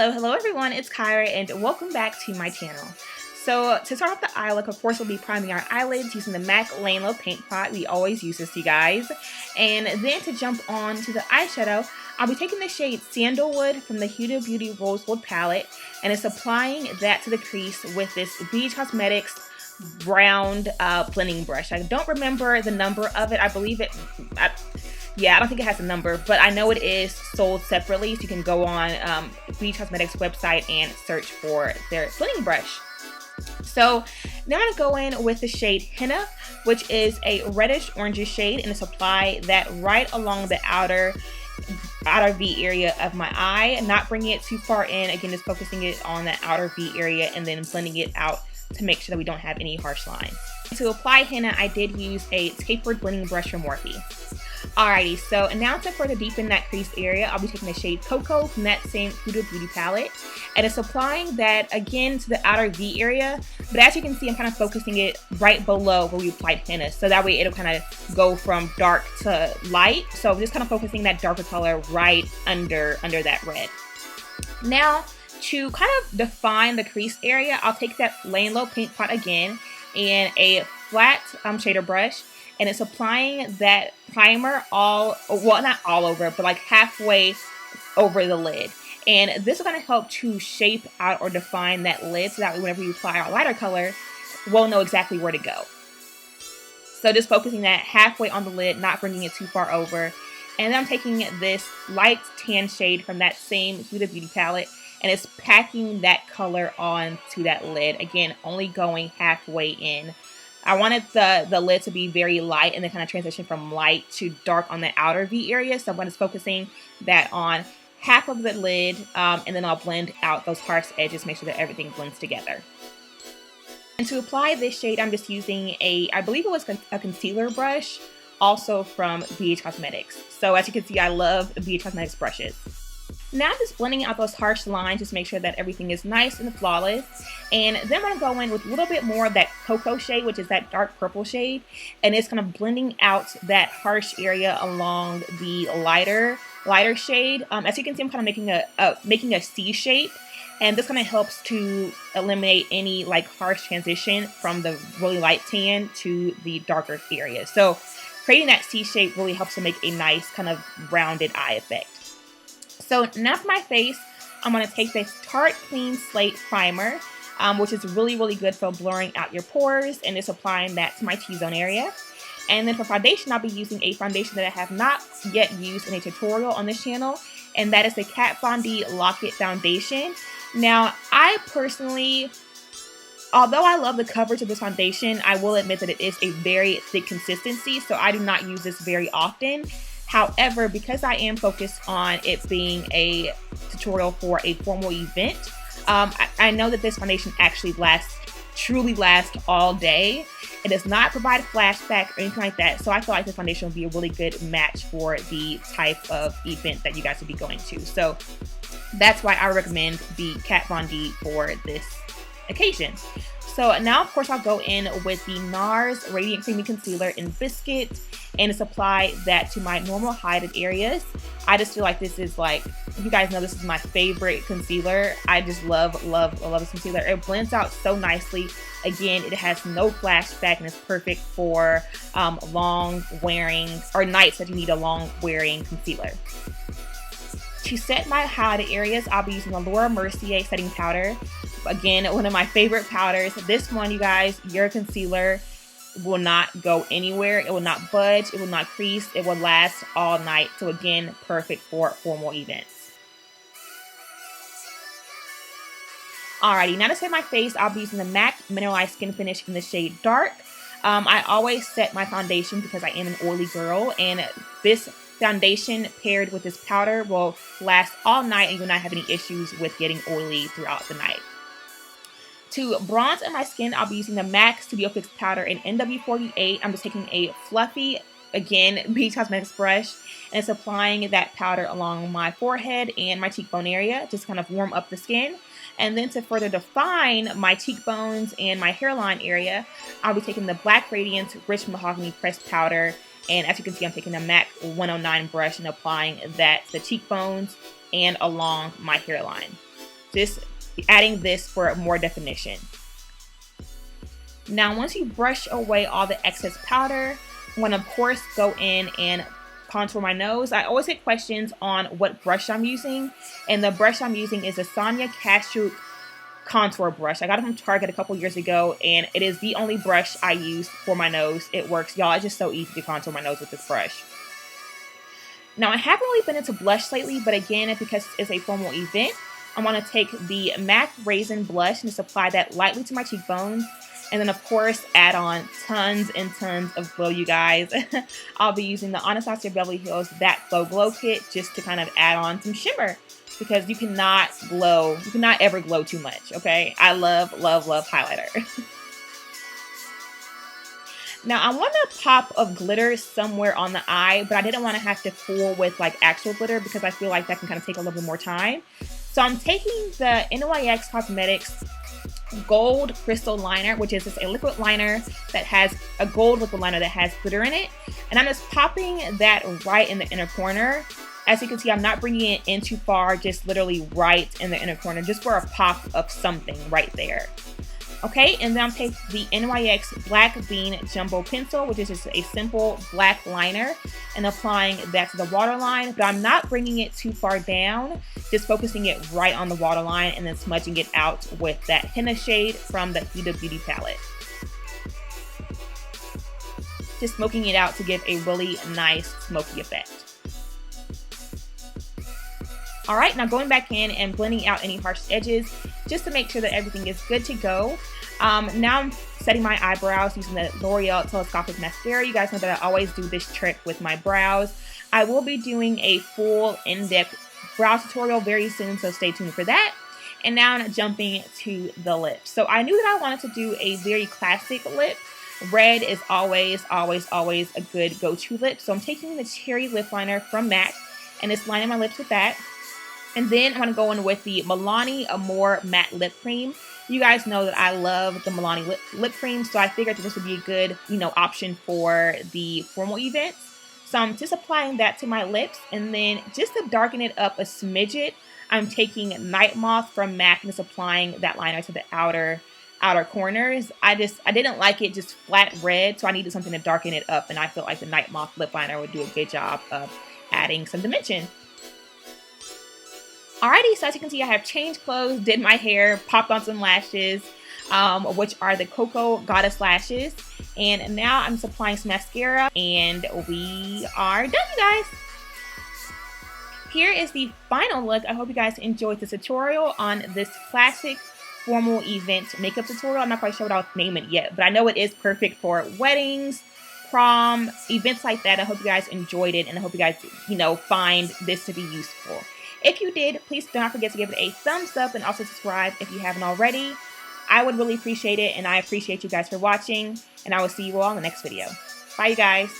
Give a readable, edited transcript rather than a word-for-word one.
Hello everyone, it's Kyra and welcome back to my channel. So to start off the eye look, of course we'll be priming our eyelids using the MAC Lane Low Paint Pot. We always use this, you guys. And then to jump on to the eyeshadow, I'll be taking the shade Sandalwood from the Huda Beauty Rose Gold palette and it's applying that to the crease with this BH Cosmetics round blending brush. I don't remember the number of it. I believe it... I don't think it has a number, but I know it is sold separately, so you can go on BH Cosmetics website and search for their blending brush. So now I'm going to go in with the shade Henna, which is a reddish orangish shade, and it's apply that right along the outer V area of my eye, not bringing it too far in. Again, just focusing it on that outer V area and then blending it out to make sure that we don't have any harsh lines. To apply henna, I did use a tapered blending brush from Morphe. Alrighty, so now to further deepen that crease area, I'll be taking the shade Cocoa from that same Huda Beauty palette. And it's applying that again to the outer V area. But as you can see, I'm kind of focusing it right below where we applied henna. So that way it'll kind of go from dark to light. So just kind of focusing that darker color right under that red. Now, to kind of define the crease area, I'll take that Lane Low Paint Pot again and a flat shader brush. And it's applying that primer not all over, but like halfway over the lid. And this is going to help to shape out or define that lid so that whenever you apply our lighter color, we'll know exactly where to go. So just focusing that halfway on the lid, not bringing it too far over. And then I'm taking this light tan shade from that same Huda Beauty palette, and it's packing that color onto that lid. Again, only going halfway in. I wanted the lid to be very light and then kind of transition from light to dark on the outer V area. So I'm just focusing that on half of the lid and then I'll blend out those harsh edges, make sure that everything blends together. And to apply this shade, I'm just using I believe it was a concealer brush, also from BH Cosmetics. So as you can see, I love BH Cosmetics brushes. Now I'm just blending out those harsh lines just to make sure that everything is nice and flawless. And then I'm going to go in with a little bit more of that cocoa shade, which is that dark purple shade. And it's kind of blending out that harsh area along the lighter shade. As you can see, I'm kind of making a C shape. And this kind of helps to eliminate any like harsh transition from the really light tan to the darker area. So creating that C shape really helps to make a nice kind of rounded eye effect. So now for my face, I'm going to take this Tarte Clean Slate Primer, which is really, really good for blurring out your pores, and just applying that to my T-zone area. And then for foundation, I'll be using a foundation that I have not yet used in a tutorial on this channel, and that is the Kat Von D Lock-It Foundation. Now, I personally, although I love the coverage of this foundation, I will admit that it is a very thick consistency, so I do not use this very often. However, because I am focused on it being a tutorial for a formal event, I know that this foundation actually truly lasts all day. It does not provide flashback or anything like that, so I feel like this foundation will be a really good match for the type of event that you guys will be going to. So that's why I recommend the Kat Von D for this occasion. So now, of course, I'll go in with the NARS Radiant Creamy Concealer in Biscuit, and just apply that to my normal highlighted areas. I just feel like this is like, you guys know this is my favorite concealer. I just love this concealer. It blends out so nicely. Again, it has no flashback and it's perfect for long wearing or nights that you need a long wearing concealer. To set my highlighted areas, I'll be using the Laura Mercier setting powder. Again, one of my favorite powders. This one, you guys, your concealer will not go anywhere. It will not budge. It will not crease. It will last all night. So again, perfect for formal events. Alrighty, now to set my face, I'll be using the MAC Mineralized Skin Finish in the shade Dark. I always set my foundation because I am an oily girl, and this foundation paired with this powder will last all night and you'll not have any issues with getting oily throughout the night. To bronze in my skin, I'll be using the MAC Studio Fix powder in NW48. I'm just taking a fluffy, again, BH Cosmetics brush, and it's applying that powder along my forehead and my cheekbone area, just kind of warm up the skin. And then to further define my cheekbones and my hairline area, I'll be taking the Black Radiance Rich Mahogany Pressed Powder. And as you can see, I'm taking a MAC 109 brush and applying that to the cheekbones and along my hairline. just adding this for more definition. Now, once you brush away all the excess powder, I'm going to, of course, go in and contour my nose. I always get questions on what brush I'm using, and the brush I'm using is a Sonia Kashuk contour brush. I got it from Target a couple years ago, and it is the only brush I use for my nose. It works, y'all. It's just so easy to contour my nose with this brush. Now, I haven't really been into blush lately, but again, because it's a formal event, I'm going to take the MAC Raisin Blush and just apply that lightly to my cheekbones. And then, of course, add on tons and tons of glow, you guys. I'll be using the Anastasia Beverly Hills That Glow Kit just to kind of add on some shimmer, because you cannot ever glow too much, okay? I love, love, love highlighter. Now, I want a pop of glitter somewhere on the eye, but I didn't want to have to fool with like actual glitter because I feel like that can kind of take a little bit more time. So I'm taking the NYX Cosmetics Gold Crystal Liner, which is just a liquid liner that has a gold liquid liner that has glitter in it. And I'm just popping that right in the inner corner. As you can see, I'm not bringing it in too far, just literally right in the inner corner, just for a pop of something right there. Okay, and then I'm taking the NYX Black Bean Jumbo Pencil, which is just a simple black liner, and applying that to the waterline, but I'm not bringing it too far down, just focusing it right on the waterline and then smudging it out with that henna shade from the Huda Beauty palette. Just smoking it out to give a really nice smoky effect. Alright, now going back in and blending out any harsh edges just to make sure that everything is good to go. Now I'm setting my eyebrows using the L'Oreal Telescopic Mascara. You guys know that I always do this trick with my brows. I will be doing a full in-depth brow tutorial very soon, so stay tuned for that. And now I'm jumping to the lips. So I knew that I wanted to do a very classic lip. Red is always, always, always a good go-to lip. So I'm taking the Cherry Lip Liner from MAC and just lining my lips with that. And then I'm going to go in with the Milani Amore Matte Lip Cream. You guys know that I love the Milani lip cream, so I figured that this would be a good, option for the formal events. So I'm just applying that to my lips, and then just to darken it up a smidget, I'm taking Night Moth from MAC and just applying that liner to the outer corners. I didn't like it just flat red, so I needed something to darken it up, and I felt like the Night Moth lip liner would do a good job of adding some dimension. Alrighty, so as you can see, I have changed clothes, did my hair, popped on some lashes, which are the Cocoa Goddess lashes. And now I'm just applying some mascara, and we are done, you guys. Here is the final look. I hope you guys enjoyed this tutorial on this classic formal event makeup tutorial. I'm not quite sure what I'll name it yet, but I know it is perfect for weddings, prom, events like that. I hope you guys enjoyed it, and I hope you guys, find this to be useful. If you did, please do not forget to give it a thumbs up and also subscribe if you haven't already. I would really appreciate it, and I appreciate you guys for watching, and I will see you all in the next video. Bye, you guys.